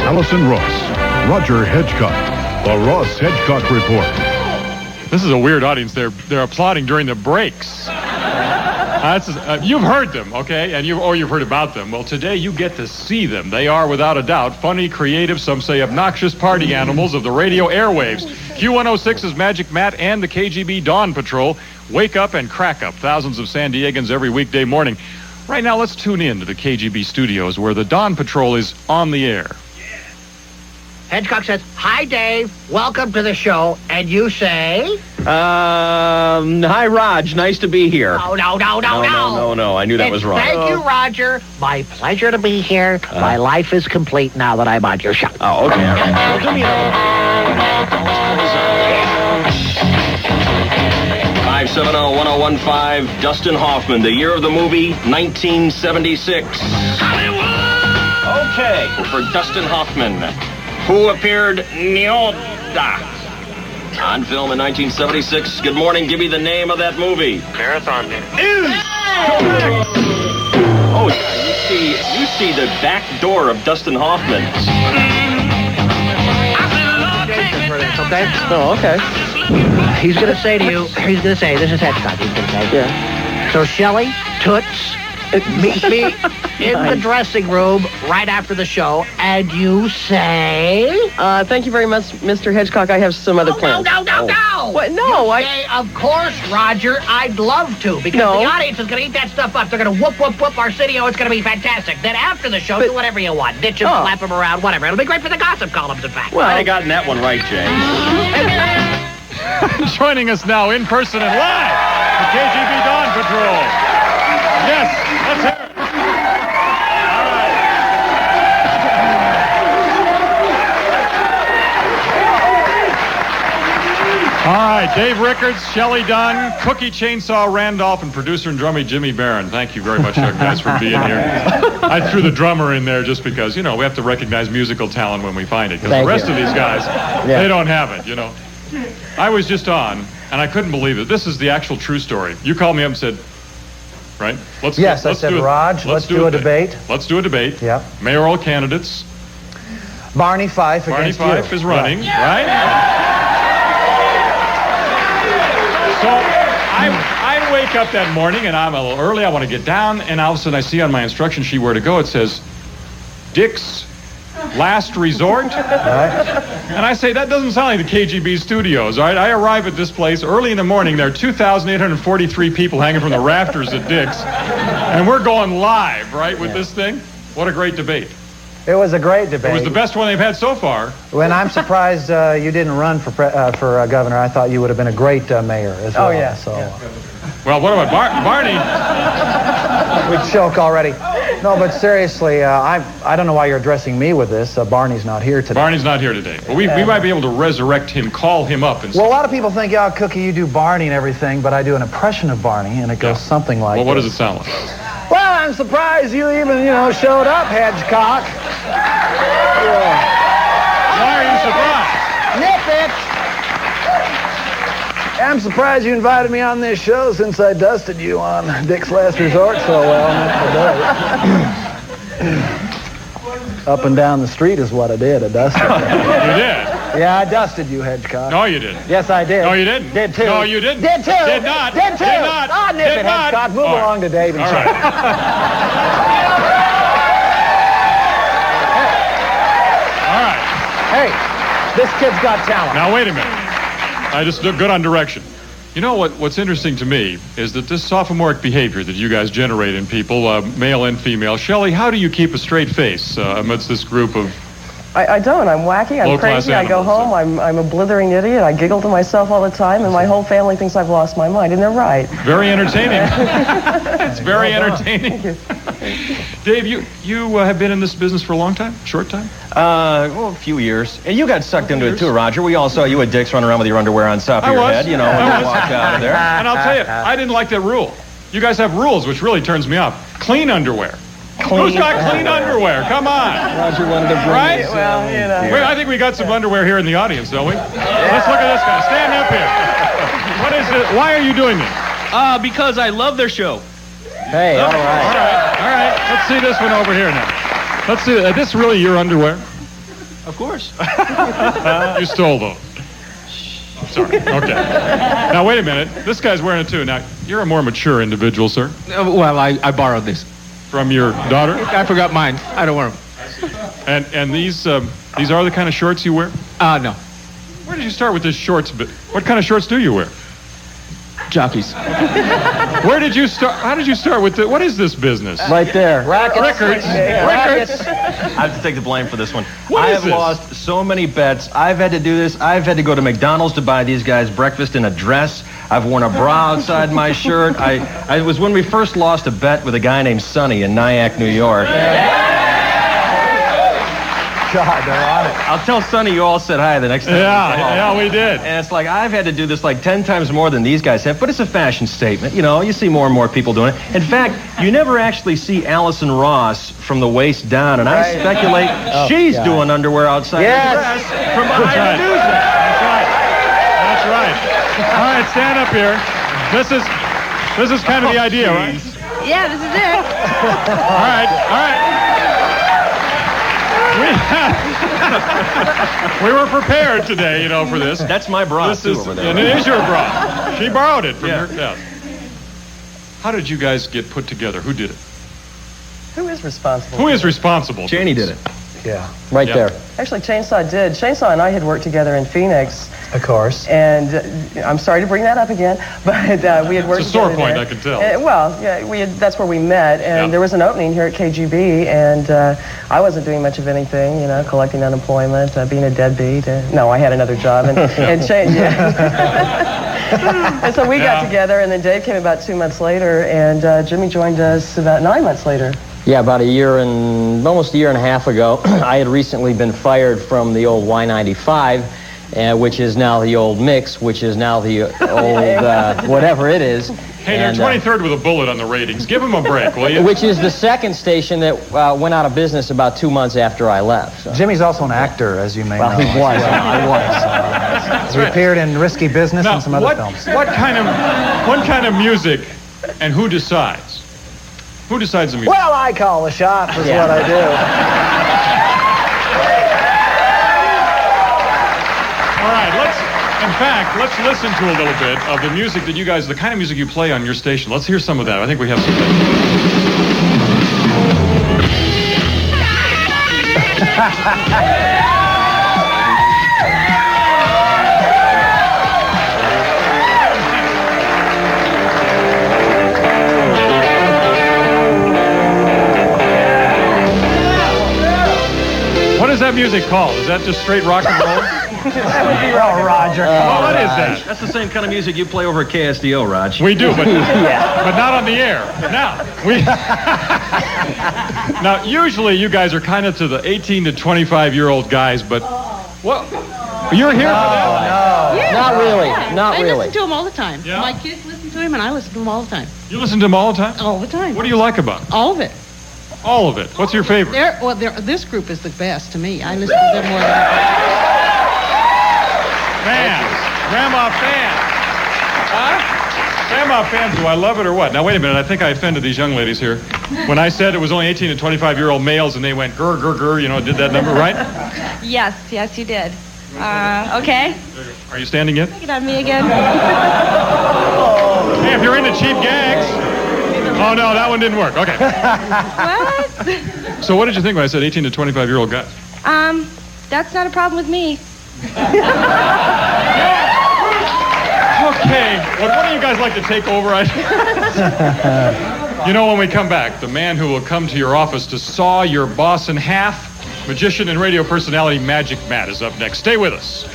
Allison Ross, Roger Hedgecock, the Ross Hedgecock Report. This is a weird audience. They're applauding during the breaks. You've heard them, okay, or you've heard about them. Well, today you get to see them. They are, without a doubt, funny, creative, some say obnoxious party animals of the radio airwaves. Q106's Magic Matt and the KGB Dawn Patrol wake up and crack up thousands of San Diegans every weekday morning. Right now, let's tune in to the KGB studios where the Dawn Patrol is on the air. Hedgecock says, "Hi, Dave. Welcome to the show." And you say? Hi, Raj. Nice to be here. No. No. I knew that was wrong. Thank you, Roger. My pleasure to be here. My life is complete now that I'm on your show. Oh, okay. All right. Well, do me a 570-1015, Dustin Hoffman, the year of the movie, 1976. Okay, for Dustin Hoffman, who appeared Nyoda on film in 1976. Good morning, give me the name of that movie. Marathon Man. Oh, you see the back door of Dustin Hoffman. Okay? Oh, okay. He's going to say to you, this is Hedgecock, he's going to say. Yeah. So, Shelley, Toots, meet me in the dressing room right after the show, and you say... Thank you very much, Mr. Hedgecock. I have some other plans. No. What? No, you say, of course, Roger, I'd love to, because the audience is going to eat that stuff up. They're going to whoop Arsenio. It's going to be fantastic. Then after the show, do whatever you want. Ditch him, slap him around, whatever. It'll be great for the gossip columns, in fact. Well, I'd have gotten that one right, James. Joining us now in person and live, the KGB Dawn Patrol. Yes, let's hear it. All right, Dave Rickards, Shelley Dunn, Cookie Chainsaw Randolph, and producer and drummer Jimmy Barron. Thank you very much, guys, for being here. I threw the drummer in there just because, we have to recognize musical talent when we find it. Because the rest of these guys, they don't have it, I was just on, and I couldn't believe it. This is the actual true story. You called me up and said, right? I said, Raj, let's do a debate. Let's do a debate. Yeah. Mayoral candidates. Barney Fife against you. Barney Fife is running, right? So I wake up that morning, and I'm a little early. I want to get down, and all of a sudden I see on my instruction sheet where to go. It says, Dick's Last Resort. And I say, that doesn't sound like the KGB studios, all right? I arrive at this place early in the morning. There are 2,843 people hanging from the rafters at Dick's. And we're going live, right, with this thing? What a great debate. It was a great debate. It was the best one they've had so far. When I'm surprised you didn't run for governor. I thought you would have been a great mayor as well. Oh, yeah. So. Well, what about Barney? We choke already. No, but seriously, I don't know why you're addressing me with this. Barney's not here today. Barney's not here today. But we might be able to resurrect him, call him up. And well, a lot of people think, Cookie, you do Barney and everything, but I do an impression of Barney, and it goes something like Well, what this. does it sound like? Well, I'm surprised you even, showed up, Hedgecock. Why are you surprised? Nip it! I'm surprised you invited me on this show since I dusted you on Dick's Last Resort so well today. Up and down the street is what I did. I dusted you. You did? Yeah, I dusted you, Hedgecock. No, you didn't. Yes, I did. No, you didn't. Did too. No, you didn't. Did too. Did not. Did too. Did not. Oh, nip did it, not. Hedgecock. Move All along to Dave and All Chuck. right. All right. Hey, this kid's got talent. Now, wait a minute. I just look good on direction. You know what's interesting to me is that this sophomoric behavior that you guys generate in people, male and female. Shelley, how do you keep a straight face amidst this group of I don't. I'm wacky. I'm low-class crazy. I go animals, home. I'm a blithering idiot. I giggle to myself all the time, and my whole family thinks I've lost my mind, and they're right. Very entertaining. It's very entertaining. Dave, you have been in this business for a long time? Short time? A few years. And you got sucked into it too, Roger. We all saw you at Dick's running around with your underwear on top of your head, when you walked out of there. And I'll tell you, I didn't like that rule. You guys have rules, which really turns me off. Clean underwear. Who's got clean underwear? Come on. Roger wanted to bring Right? us, Well, Wait, I think we got some underwear here in the audience, don't we? Let's look at this guy. Stand up here. What is it? Why are you doing this? Because I love their show. Hey, all right. All right. Let's see this one over here now. Let's see. Is this really your underwear? Of course. You stole those. Sorry. Okay. Now, wait a minute. This guy's wearing it, too. Now, you're a more mature individual, sir. Well, I borrowed this. From your daughter? I forgot mine. I don't wear them. And these are the kind of shorts you wear? No. Where did you start with this shorts? What kind of shorts do you wear? Jockeys. Where did you start? How did you start with what is this business? Right there. Records. Records. I have to take the blame for this one. What I is have this? lost so many bets. I've had to do this. I've had to go to McDonald's to buy these guys breakfast in a dress. I've worn a bra outside my shirt. I was when we first lost a bet with a guy named Sonny in Nyack, New York. God, they're on it. I'll tell Sonny you all said hi the next time. Yeah, we did. And it's like, I've had to do this like 10 times more than these guys have, but it's a fashion statement. You know, you see more and more people doing it. In fact, you never actually see Alison Ross from the waist down, and I speculate she's doing underwear outside the dress from behind the newsman. That's right. All right, stand up here. This is kind of the idea, right? Yeah, this is it. All right. We were prepared today, for this. That's my bra, too, over there. And it is your bra. She borrowed it from her. Yeah. How did you guys get put together? Who did it? Who is responsible? Who is responsible? Cheney did it. Yeah, right there. Actually, Chainsaw did. Chainsaw and I had worked together in Phoenix. Of course. And I'm sorry to bring that up again, but we had worked It's a sore together point, there. I can tell. That's where we met, and there was an opening here at KGB, and I wasn't doing much of anything, collecting unemployment, being a deadbeat. No, I had another job, and and so we got together, and then Dave came about 2 months later, and Jimmy joined us about 9 months later. Yeah, about almost a year and a half ago, I had recently been fired from the old Y95, which is now the old Mix, which is now the old whatever it is. Hey, they're 23rd with a bullet on the ratings. Give them a break, will you? Which is the second station that went out of business about 2 months after I left. So. Jimmy's also an actor, as you may know. Well, he was. I was. He appeared in Risky Business and some other films. What kind of music, and who decides? Who decides the music? Well, I call the shots, is what I do. All right, let's listen to a little bit of the music that you guys, the kind of music you play on your station. Let's hear some of that. I think we have some. What is that music called? Is that just straight rock and roll? That would be Roger. What is that? That's the same kind of music you play over at KSDO, Raj. We do, but not on the air. Now, usually you guys are kind of to the 18 to 25-year-old guys, but what? You're here for that? No. Yeah. Not really. Not I really. listen to him all the time. Yeah? My kids listen to him, and I listen to him all the time. You listen to them all the time? All the time. What do you like about them? All of it. All of it. What's your favorite? This group is the best to me. I listen to them more than Fans. Grandma fans. Huh? Grandma fans, do I love it or what? Now, wait a minute. I think I offended these young ladies here. When I said it was only 18 to 25-year-old males and they went grr, grr, grr, did that number, right? Yes, you did. Okay. Are you standing yet? Take it on me again. Hey, if you're into cheap gags. Oh, no, that one didn't work. Okay. What? So what did you think when I said 18 to 25-year-old guys? That's not a problem with me. Okay. Well, what do you guys like to take over? When we come back, the man who will come to your office to saw your boss in half, magician and radio personality Magic Matt, is up next. Stay with us.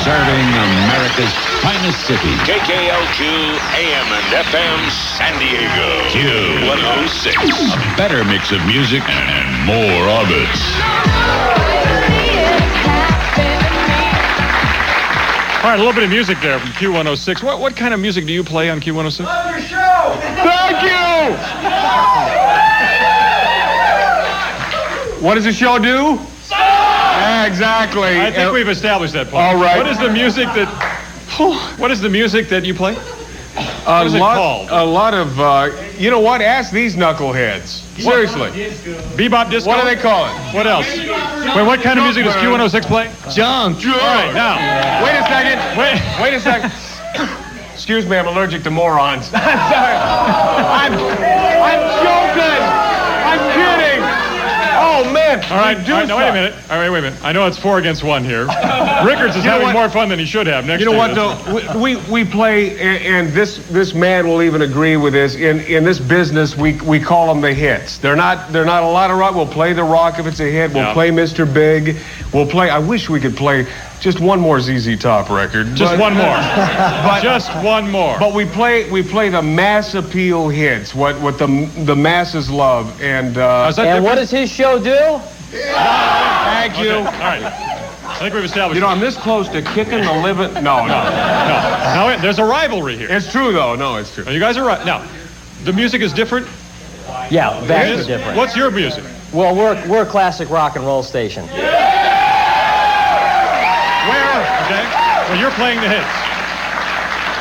Serving America's finest city. KKLQ AM and FM San Diego. Q106. A better mix of music and more of it. All right, a little bit of music there from Q106. What kind of music do you play on Q106? Love your show! Thank you! What does the show do? Exactly. I think we've established that point. All right. What is the music that you play? What is it called? A lot of, you know what? Ask these knuckleheads. Seriously. Bebop disco? What do they call it? What else? Wait, what kind of music does Q106 play? Junk. All right, now. Wait a second. Wait a second. Excuse me, I'm allergic to morons. I'm sorry. I'm joking. I'm kidding. Oh, man. All right, now wait a minute. All right, wait a minute. I know it's 4 against 1 here. Rickards is having more fun than he should have next You know to what, though? We play, and this man will even agree with this. In this business, we call them the hits. They're not a lot of rock. We'll play the rock if it's a hit. We'll play Mr. Big. We'll play, I wish we could play just one more ZZ Top record. Just one more. Just one more. But we play the mass appeal hits, what the masses love. And what does his show do? Thank you. Okay. All right. I think we've established. You know, I'm this close to kicking the living. No. Now, there's a rivalry here. It's true, though. No, it's true. You guys are right. Now, the music is different? Yeah, vastly different. What's your music? Well, we're a classic rock and roll station. Okay. Well, you're playing the hits.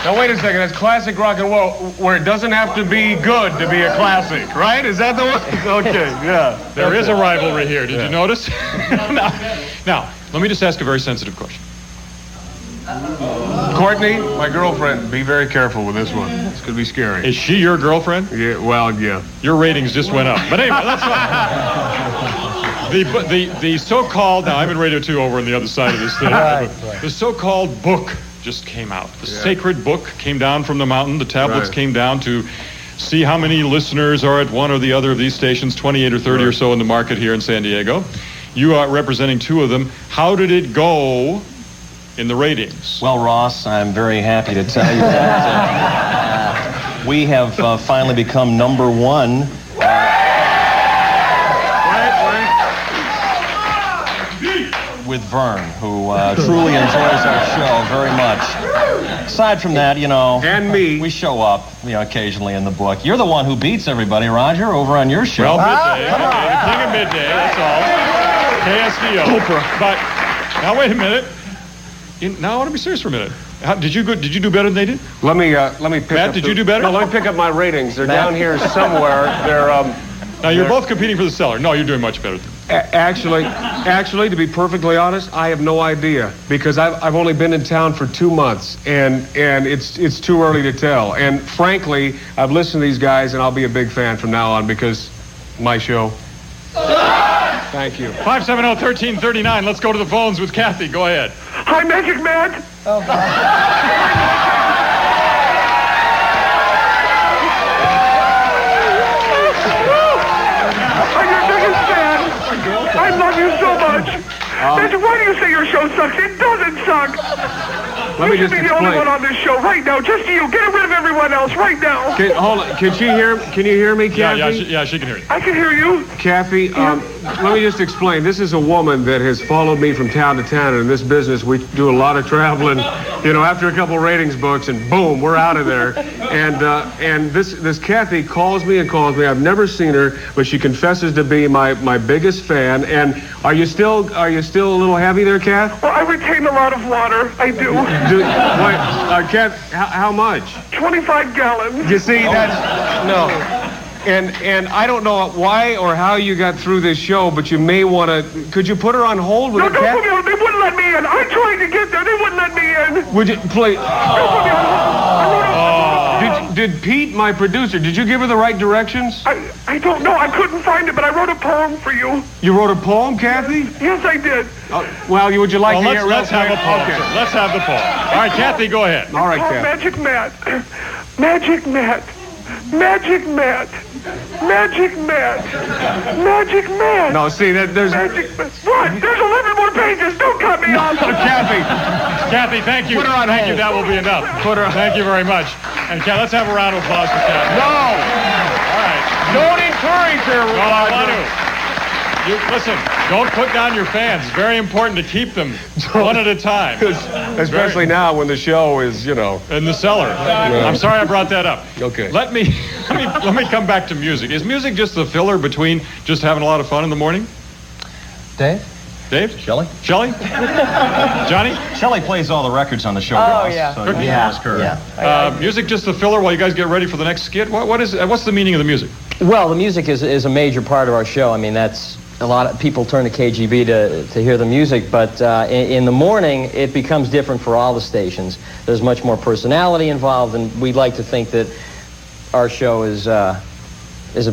Now, wait a second. That's classic rock and roll, where it doesn't have to be good to be a classic, right? Is that the one? Okay, yeah. There is a rivalry here. Did you notice? Now, let me just ask a very sensitive question. Courtney, my girlfriend, be very careful with this one. It's going to be scary. Is she your girlfriend? Yeah, well, yeah. Your ratings just went up. But anyway, that's fine. The so-called, now I'm in Radio 2 over on the other side of this thing. The so-called book just came out. The sacred book came down from the mountain. The tablets came down to see how many listeners are at one or the other of these stations, 28 or 30 or so in the market here in San Diego. You are representing 2 of them. How did it go in the ratings? Well, Ross, I'm very happy to tell you that we have finally become number 1. With Vern, who truly enjoys our show very much. Aside from that, you know, and me, we show up, you know, occasionally in the book. You're the one who beats everybody, Roger, over on your show. Well, midday, the king of midday, that's all. KSDO. But now wait a minute. Now I want to be serious for a minute. Did you do better than they did? Let me pick Matt, up. did you do better? No, let me pick up my ratings. They're down here somewhere. Now you're both competing for the cellar. No, you're doing much better. Actually, to be perfectly honest, I have no idea because I've only been in town for 2 months and it's too early to tell. And frankly, I've listened to these guys and I'll be a big fan from now on because my show. Thank you. 570-1339. Let's go to the phones with Kathy. Go ahead. Hi, Magic Matt. Oh, God. I love you so much. Magic, why do you say your show sucks? It doesn't suck. Let me just explain. You should be the only one on this show right now. Just you. Get rid of everyone else right now. Hold on. Can you hear me, Kathy? Yeah, she can hear you. I can hear you. Kathy, let me just explain. This is a woman that has followed me from town to town. And in this business, we do a lot of traveling. You know, after a couple ratings books, and boom, we're out of there. And this Kathy calls me and calls me. I've never seen her, but she confesses to be my biggest fan. And are you still a little heavy there, Kath? Well, I retain a lot of water. I do. Kath, how much? 25 gallons. You see, that's no. And I don't know why or how you got through this show, but you may want to. Could you put her on hold with no, her? Don't put me on. They wouldn't let me in. I tried to get there. They wouldn't let me in. Would you please? Don't put me on hold. Did Pete, my producer, did you give her the right directions? I don't know. I couldn't find it, but I wrote a poem for you. You wrote a poem, Kathy? Yes, I did. Well, would you like to hear? Let's have a poem. Okay. Let's have the poem. All right, Kathy, go ahead. All right, Kathy. Magic Matt. Magic Matt. Magic Matt. Magic Matt. Magic Matt. No, see, there's... Magic Matt. What? There's 11 more pages. Don't cut me off. Kathy, thank you. Put her on Thank hold. you. That will be enough. Thank you very much. And let's have a round of applause for Kathy. No. All right. Don't encourage her. Well, I want to. Listen, don't put down your fans. It's very important to keep them one at a time. Especially now when the show is, you know... in the cellar. Yeah. I'm sorry I brought that up. Okay. Let me come back to music. Is music just the filler between just having a lot of fun in the morning? Dave? Dave? Shelley? Shelley? Johnny? Shelley plays all the records on the show. Oh, Ross, yeah. So you can ask her. Music just the filler while you guys get ready for the next skit? What's the meaning of the music? Well, the music is a major part of our show. I mean, that's a lot of people turn to KGB to hear the music, but in the morning, it becomes different for all the stations. There's much more personality involved, and we'd like to think that our show is a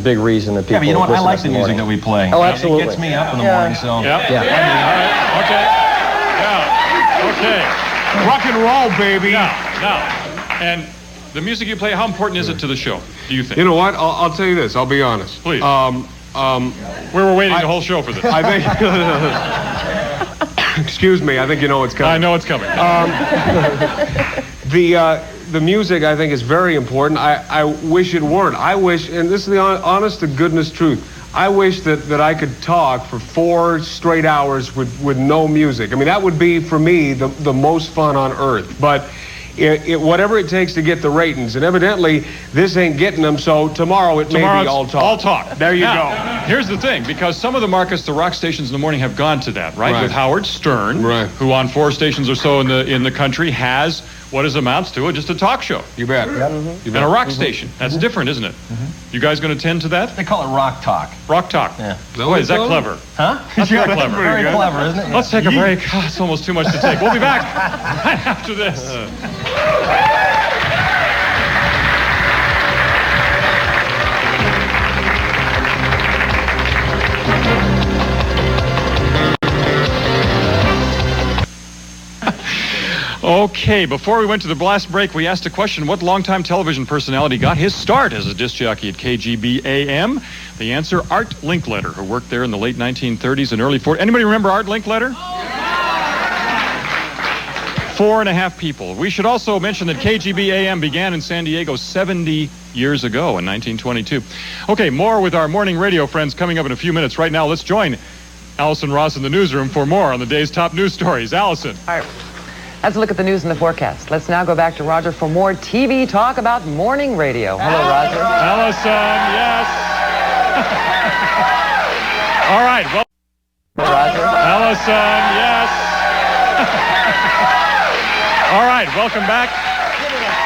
big reason that people. Yeah, but you know what? I listen like to the music that we play. Oh, absolutely. It gets me up in the morning, so. Yeah. Yeah. All right. Okay. Yeah. Okay. Rock and roll, baby. Now, and the music you play, how important is it to the show, do you think? You know what? I'll tell you this. I'll be honest. Please. We were waiting the whole show for this. I think... Excuse me. I think you know what's coming. I know it's coming. The music, I think, is very important. I wish it weren't. I wish, and this is the honest to goodness truth, I wish that I could talk for 4 straight hours with no music. I mean, that would be, for me, the most fun on earth. But whatever it takes to get the ratings, and evidently this ain't getting them, so tomorrow it may be all talk. All talk. There you now, go. Here's the thing, because some of the markets, the rock stations in the morning have gone to that, right? Right. With Howard Stern, Right. who on 4 stations or so in the country has what is amounts to just a talk show. You bet. And a rock station. That's different, isn't it? You guys going to tend to that? They call it rock talk. Rock talk. Yeah. Boy, is that clever? Huh? That's very clever. Very clever, isn't it? Let's take a break. Oh, it's almost too much to take. We'll be back right after this. Okay, before we went to the blast break, we asked a question: what longtime television personality got his start as a disc jockey at KGB AM? The answer: Art Linkletter, who worked there in the late 1930s and early 40s. Anybody remember Art Linkletter? 4.5 people. We should also mention that KGB AM began in San Diego 70 years ago in 1922. Okay, more with our morning radio friends coming up in a few minutes. Right now, let's join Allison Ross in the newsroom for more on the day's top news stories. Allison. All right. Let's look at the news and the forecast. Let's now go back to Roger for more TV talk about morning radio. Hello, Roger. Allison, yes. All right. Well, Roger. Allison, yes. All right, welcome back.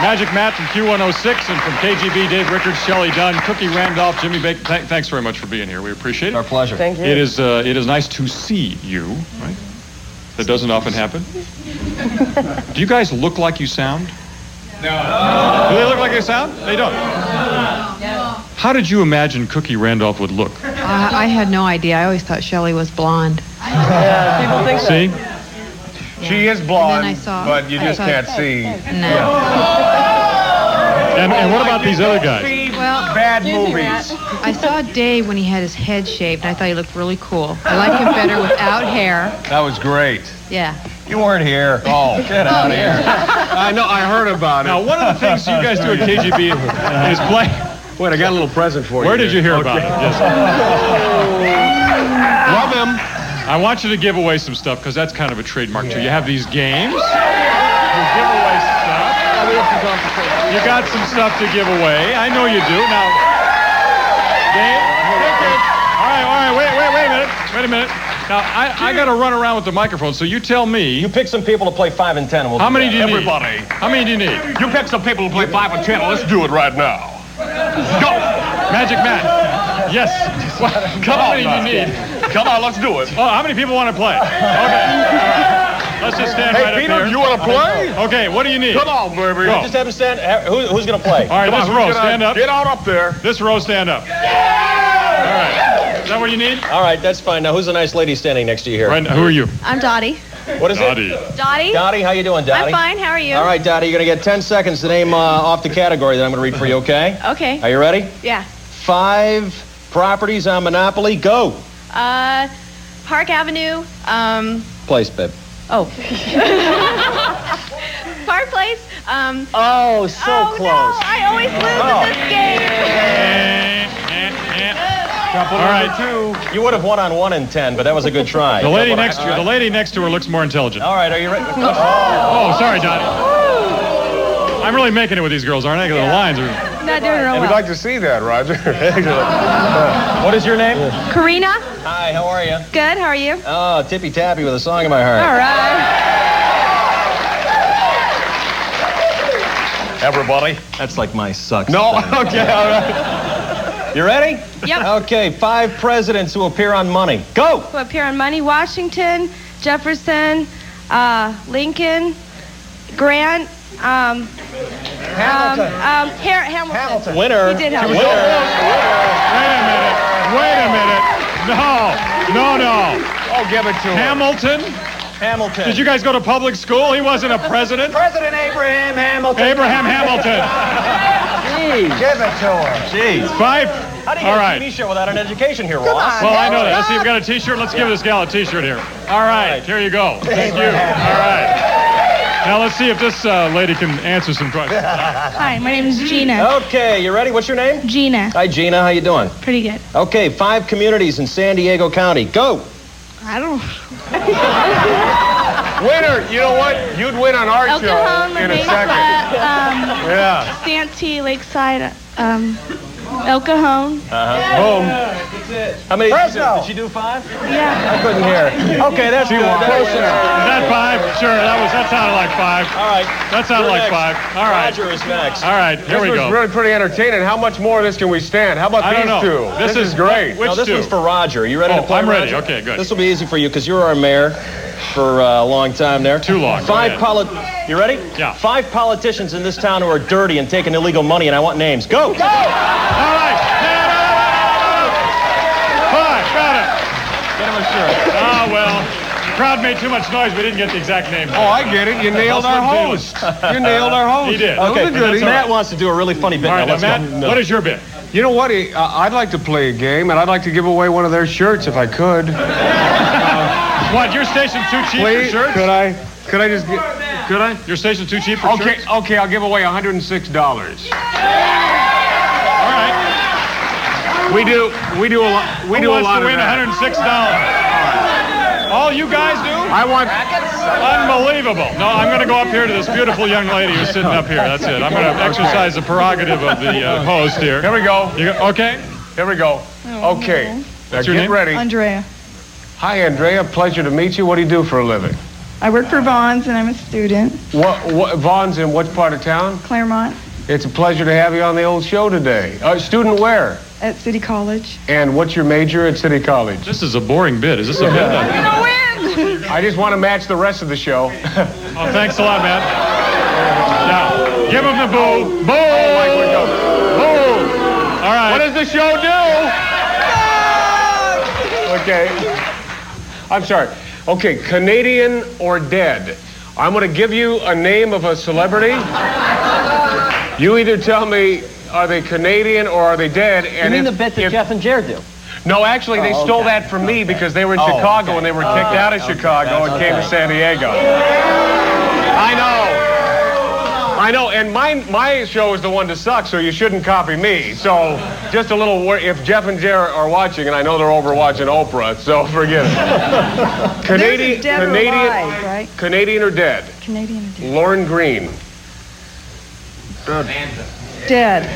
Magic Matt from Q106 and from KGB, Dave Rickards, Shelley Dunn, Cookie Randolph, Jimmy Baker. Thanks very much for being here. We appreciate it. Our pleasure. Thank you. It is nice to see you, right? That doesn't often happen. Do you guys look like you sound? No. Do they look like they sound? They don't. How did you imagine Cookie Randolph would look? I had no idea. I always thought Shelley was blonde. Yeah, people think so. See? She is blonde, And then I saw- but you just can't see. No. And what about these other guys? Well, Bad movies. I saw Dave when he had his head shaved. I thought he looked really cool. I like him better without hair. That was great. Yeah. You weren't here. Oh, get out of here. I know, I heard about it. Now, one of the things you guys do at KGB is play. Wait, I got a little present for you. Where did you hear about it? Yes. Love him. I want you to give away some stuff because that's kind of a trademark too. You have these games. You give away stuff. You got some stuff to give away. I know you do. Now, game. All right. Wait a minute. Now, I got to run around with the microphone, so you tell me. You pick some people to play 5 and 10. And we'll How many do you need? Everybody. How many do you need? You pick some people to play 5 and 10. Let's do it right now. Go. Magic Matt. Yes. Well, Come how on, many do you need? Come on, let's do it. Oh, how many people want to play? Okay. Let's just stand right Hey, up Peter, here. you want to play? Okay, what do you need? Come on, baby. Go. Just have them stand. Who's going to play? All right, Come this on, row, who's gonna stand up. Get out up there. This row, stand up. All right. Is that what you need? All right, that's fine. Now, who's the nice lady standing next to you here? Right, who are you? I'm Dottie. What is Dottie. Dottie? Dottie, how you doing, Dottie? I'm fine. How are you? All right, Dottie, you're going to get 10 seconds to name off the category that I'm going to read for you, okay? Okay. Are you ready? Yeah. 5 properties on Monopoly. Go. Park Avenue. Place, babe. Oh. Park Place. Oh, so close. No, I always lose at this game. Couple All right. number 2. You would have won on 1 and 10, but that was a good try. The lady next to her looks more intelligent. All right, are you ready? Oh, sorry, Dottie. I'm really making it with these girls, aren't I? 'Cause the lines are. Not doing real We'd well. like to see that, Roger. What is your name? Karina. Hi, how are you? Good, how are you? Oh, tippy-tappy with a song in my heart. All right. Everybody. That's like my sucks. No, thing. okay, all right. You ready? Yep. Okay, 5 presidents who appear on Money. Go! Who appear on Money? Washington, Jefferson, Lincoln, Grant, Hamilton. Hamilton. Winner. He did have Wait a minute. No. Oh, give it to him. Hamilton? Hamilton. Did you guys go to public school? He wasn't a president. President Abraham Hamilton. Abraham Hamilton. Jeez. Give it to her. Jeez. 5. How do you All get right. a TV show without an education here, Ross? Well, I know that. Let's see if we got a T-shirt. Let's give this gal a T-shirt here. All right, here you go. Thank you. All right. Now let's see if this lady can answer some questions. Hi, my name is Gina. Okay, you ready? What's your name? Gina. Hi, Gina. How you doing? Pretty good. Okay, 5 communities in San Diego County. Go! I don't. Winner, you know what? You'd win on our El show Cajon, in a Mesa, second. Yeah. Santee, Lakeside, El Cajon. Boom. How many Fresno. did she do 5? Yeah. I couldn't hear. Okay, that's good. Is that 5? Sure, that sounded like 5. All right. That sounded You're like next. 5. All right. Roger is next. All right, here we This go. was really pretty entertaining. How much more of this can we stand? How about I don't these know. two? This is great. Which No, this two? one's for Roger. You ready to play, I'm ready. Roger? Okay, good. This will be easy for you because you were our mayor for a long time there. Too long. Go ahead. You ready? Yeah. 5 politicians in this town who are dirty and taking illegal money, and I want names. Go! All right. 5. Got it. Get him a shirt. Ah, well. The crowd made too much noise. We didn't get the exact name. Oh, I get it. You nailed our host. You nailed our host. He did. Okay, That was a goodie. Matt wants to do a really funny bit. All right, now. now, Let's Matt, go. what is your bit? You know what? I'd like to play a game, and I'd like to give away one of their shirts if I could. What, your station's too cheap Please, for shirts? could I just get... Could I? Your station's too cheap for shirts? Okay, I'll give away $106. All right. We do a lot. We Who do a wants lot to of win that. $106? All you guys do? I want... Unbelievable. No, I'm going to go up here to this beautiful young lady who's sitting up here. That's it. I'm going to exercise the prerogative of the host here. Here we go. Okay? Here we go. Okay. Now What's your get name? ready. Andrea. Hi, Andrea. Pleasure to meet you. What do you do for a living? I work for Vaughn's and I'm a student. What Vaughn's in what part of town? Claremont It's a pleasure to have you on the old show today. Student where? at City College. And what's your major at City College? This is a boring bit. Is this a bit? Win! I just want to match the rest of the show. Oh, thanks a lot, man. Now, give him the boo. Boo! Oh, Mike, we go. Boo! All right. What does the show do? Okay. I'm sorry. Okay, Canadian or dead? I'm going to give you a name of a celebrity. You either tell me, are they Canadian or are they dead? You mean the bit that Jeff and Jared do? No, actually, they stole that from me because they were in Chicago and they were kicked out of Chicago and came to San Diego. I know, and my show is the one to suck, so you shouldn't copy me. So, just a little word, if Jeff and Jared are watching, and I know they're over watching Oprah, so forget it. Canadian or alive, right? Canadian or dead? Canadian or dead? Lauren Green. Dead.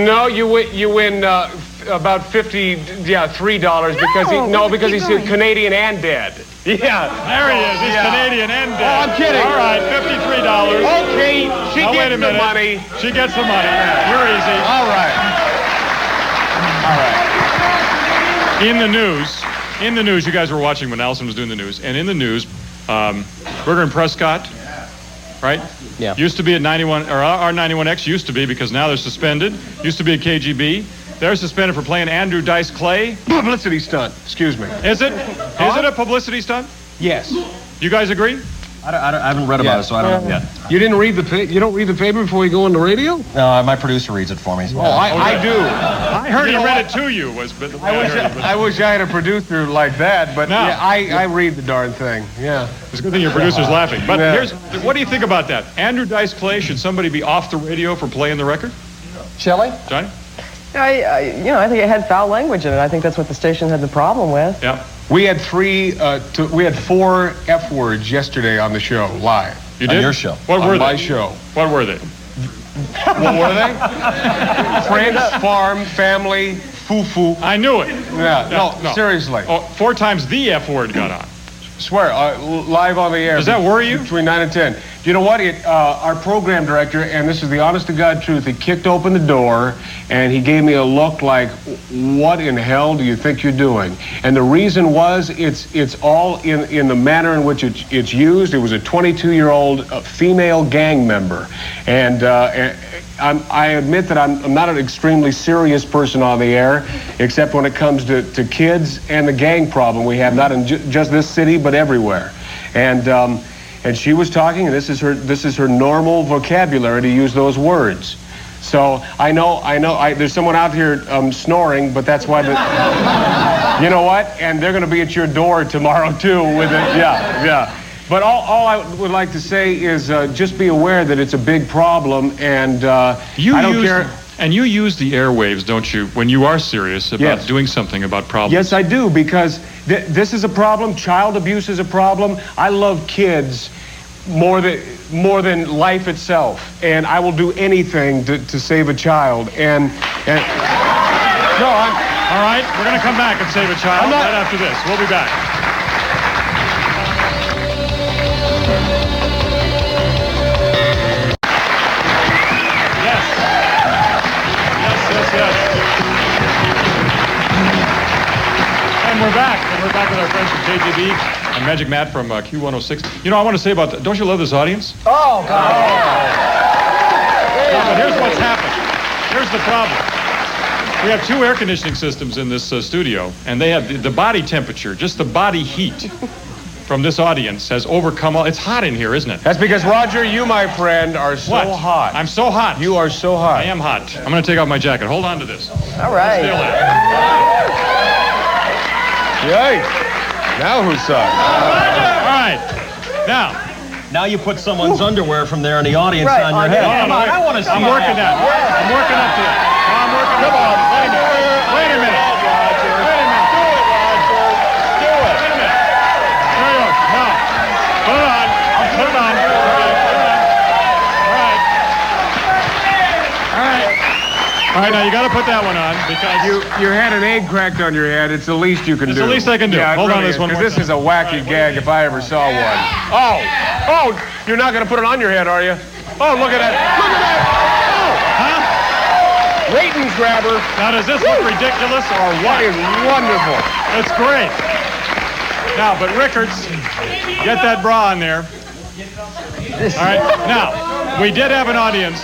No, you win about $3 because he's Canadian and dead. Yeah. There he is. He's Canadian and dead. Oh, I'm kidding. All right, $53. Okay, she Now, wait gets a minute. the money. She gets the money. You're easy. All right. In the news, you guys were watching when Allison was doing the news, and in the news, Berger and Prescott, right? Yeah. Used to be at 91, or R91X used to be because now they're suspended. Used to be at KGB. They're suspended for playing Andrew Dice Clay. Publicity stunt. Excuse me. Is it? Is it a publicity stunt? Yes. You guys agree? I haven't read about it, so I don't know yet. You didn't read the paper? You don't read the paper before you go on the radio? No, my producer reads it for me. Oh, I do. I heard he read it to you. I wish I had a producer like that, but No. yeah, I read the darn thing. Yeah. It's a good thing your producer's laughing. But Yeah. what do you think about that? Andrew Dice Clay, should somebody be off the radio for playing the record? Shelley? Johnny? I think it had foul language in it. I think that's what the station had the problem with. Yeah. We had 4 F words yesterday on the show, live. You did? On your show. What were on my they? show. What were they? What were they? Friends, farm, family, foo-foo. I knew it. Yeah, no, seriously. Oh, 4 times the F word got on. Swear, live on the air. Does that worry you? Between 9 and 10. You know what? Our program director, and this is the honest to God truth, he kicked open the door and he gave me a look like, what in hell do you think you're doing? And the reason was it's all in the manner in which it's used. It was a 22-year-old female gang member. And I admit that I'm not an extremely serious person on the air, except when it comes to kids and the gang problem we have, not in just this city, but everywhere. And she was talking, and this is her normal vocabulary to use those words. So I know. There's someone out here snoring, but that's why you know what? And they're going to be at your door tomorrow too with it. Yeah. But all I would like to say is just be aware that it's a big problem, and I don't care. And you use the airwaves, don't you, when you are serious about doing something about problems? Yes, I do, because this is a problem. Child abuse is a problem. I love kids more than life itself, and I will do anything to save a child. And no, all right, we're going to come back and save a child right after this. We'll be back. And we're back. And we're back with our friends from KGB and Magic Matt from Q106. You know, I want to say about that. Don't you love this audience? Oh, God. No, but here's what's happened. Here's the problem. We have 2 air conditioning systems in this studio, and they have the body temperature, just the body heat from this audience has overcome all. It's hot in here, isn't it? That's because, Roger, you, my friend, are so hot. I'm so hot. You are so hot. I am hot. I'm going to take off my jacket. Hold on to this. All right. Stay there. Yay! Now who sucks? All right. Now you put someone's underwear from there in the audience on your head. No, I want to see. I'm working that. I'm working up to it. I'm working. Come on. Wait a minute. Do it, Roger. Wait a minute. There you go. Now, put it on. Put it on. All right, now you got to put that one on because you had an egg cracked on your head. It's the least you can do. It's the least I can do. Yeah, Hold on this one. Because this is a wacky gag if I ever saw one. Oh, you're not going to put it on your head, are you? Oh, look at that. Look at that. Oh. Ratings grabber. Now, does this look ridiculous or what? That is wonderful. It's great. Now, but Rickards, get that bra on there. All right. Now, we did have an audience.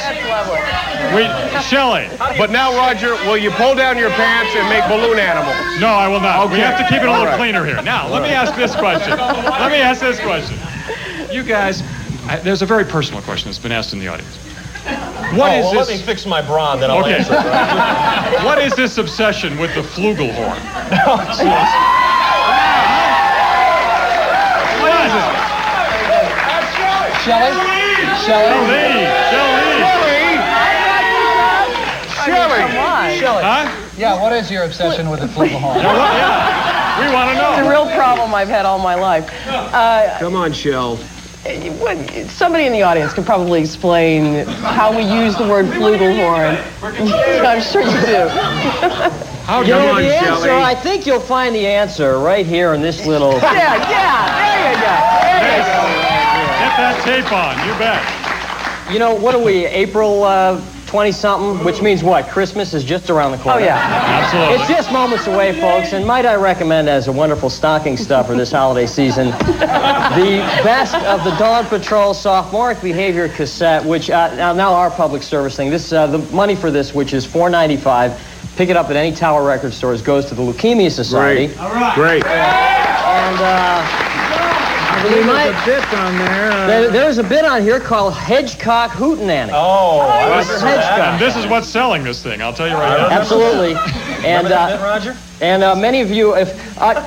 Shelley. But now, Roger, will you pull down your pants and make balloon animals? No, I will not. Okay. We have to keep it a little cleaner here. Now, let me ask this question. You guys, there's a very personal question that's been asked in the audience. What is this? Let me fix my bra, and then I'll answer it. What is this obsession with the flugelhorn? What is it? Shelley? Huh? Yeah, what is your obsession with the flugelhorn? Yeah, we want to know. It's a real problem I've had all my life. Come on, Shell. Somebody in the audience could probably explain how we use the word flugelhorn. I'm sure you do. Come on, the answer, Shelley. I think you'll find the answer right here in this little... Yeah, there you go. Get that tape on, you bet. You know, what are we, April 20-something, which means what? Christmas is just around the corner. Oh, yeah. Absolutely. It's just moments away, folks, and might I recommend as a wonderful stocking stuffer this holiday season, the best of the Dog Patrol sophomoric behavior cassette, which now our public service thing. This the money for this, which is $4.95. Pick it up at any Tower record stores, goes to the Leukemia Society. Great. All right. Great. And I believe there's a bit on there. There's a bit on here called Hedgecock Hootenanny. Hedgecock. And this is what's selling this thing, I'll tell you right now. Absolutely. And Roger? And many of you,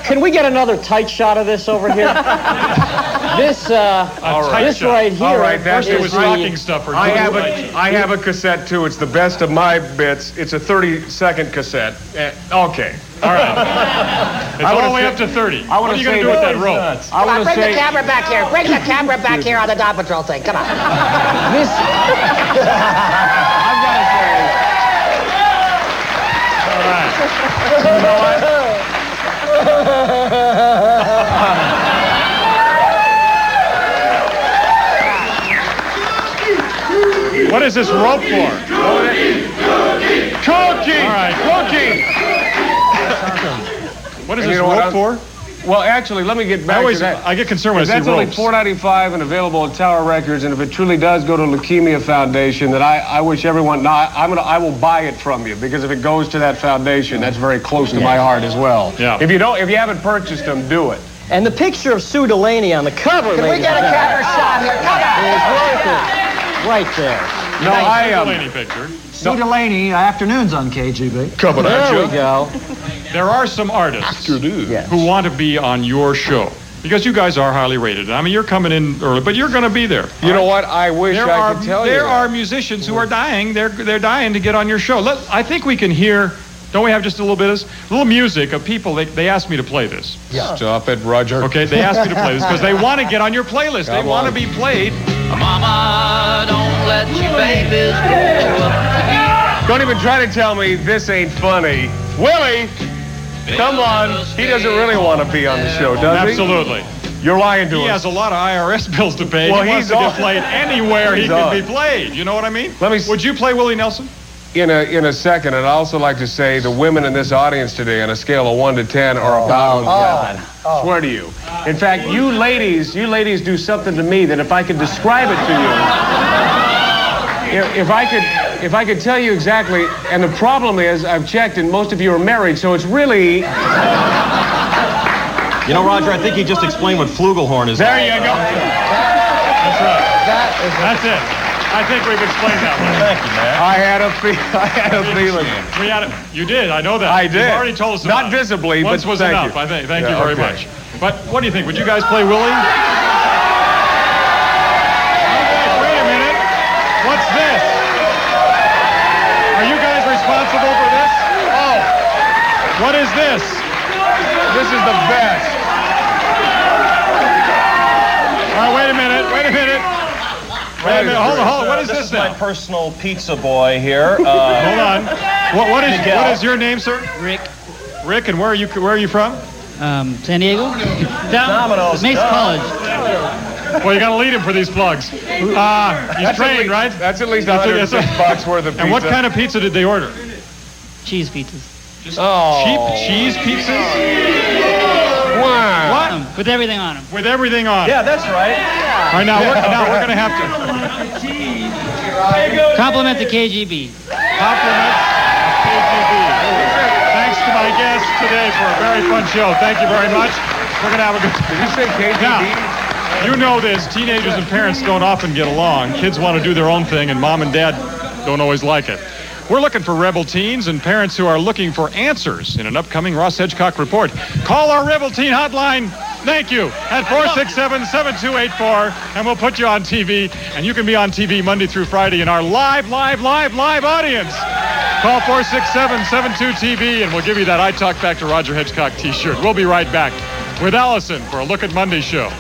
can we get another tight shot of this over here? This right here. All right, that's the stocking stuffer. I have a cassette too. It's the best of my bits. It's a 30-second cassette. Okay. All right. It's all the way up to 30. What are you going to do with that rope? Come on, bring the camera back here. Bring the camera back here on the Dog Patrol thing. Come on. This. All right. What is this rope for? Cookie! All right, cookie! What is this rope for? Well, actually, let me get back to that. I get concerned when I see that's only ropes. $4.95 and available at Tower Records. And if it truly does go to Leukemia Foundation, then I wish everyone. No, I will buy it from you because if it goes to that foundation, that's very close to my heart as well. Yeah. If you haven't purchased them, do it. And the picture of Sue Delaney on the cover, Can we get a camera shot here? Come on. is worth it. Right there. No, I am. Delaney picture. Sue Delaney, afternoons on KGB. Coming at There you. we go. There are some artists Yes. who want to be on your show because you guys are highly rated. I mean, you're coming in early, but you're going to be there. You know what? I wish I could tell you. There are musicians who are dying. They're dying to get on your show. I think we can hear. Don't we have just a little bit of this? A little music of people. They asked me to play this. Yeah. Stop it, Roger. Okay, they asked me to play this because they want to get on your playlist. They want to be played. Mama, don't let your babies grow up. Don't even try to tell me this ain't funny. Willie, come on. He doesn't really want to be on the show, does he? Absolutely. You're lying to us. He has a lot of IRS bills to pay. Well, he wants he's to on. get played anywhere he He's can on. be played. You know what I mean? Let me. Would you play Willie Nelson? In a second, and I'd also like to say the women in this audience today on a scale of 1 to 10 are about on 7. Swear to you. In fact, you ladies do something to me that if I could describe it to you, if I could tell you exactly, and the problem is I've checked and most of you are married, so it's really. You know, Roger, I think he just explained what flugelhorn is. There you go. That's right. That's it. I think we've explained that one. Thank you, man. I had a feeling. You did. I know that. I did. You've already told us about Not visibly, Once but was thank enough, you. I think. Thank Yeah, you very okay. much. But what do you think? Would you guys play Willie? Okay, wait a minute. What's this? Are you guys responsible for this? Oh. What is this? This is the best. All right, wait a minute. Wait a minute. Hold on. What is this is my now? personal pizza boy here. Hold on. What Miguel. is your name, sir? Rick. Rick, and where are you from? San Diego? Domino's. Mace College. Well, you got to lead him for these plugs. He's trained, right? That's at least $106 worth of pizza. And what kind of pizza did they order? Cheese pizzas. Cheap cheese pizzas? Wow. What? With everything on them. With everything on. Yeah, that's right. All right, now we're going to have to Compliment to KGB. compliment KGB. Thanks to my guests today for a very fun show. Thank you very much. We're going to have a good. Did you say KGB? Now, you know this. Teenagers and parents don't often get along. Kids want to do their own thing, and mom and dad don't always like it. We're looking for rebel teens and parents who are looking for answers in an upcoming Ross Hedgecock report. Call our Rebel Teen hotline. Thank you. At 467-7284, and we'll put you on TV, and you can be on TV Monday through Friday in our live audience. Call 467-72-TV, and we'll give you that I Talk Back to Roger Hedgecock t-shirt. We'll be right back with Allison for a Look at Monday show.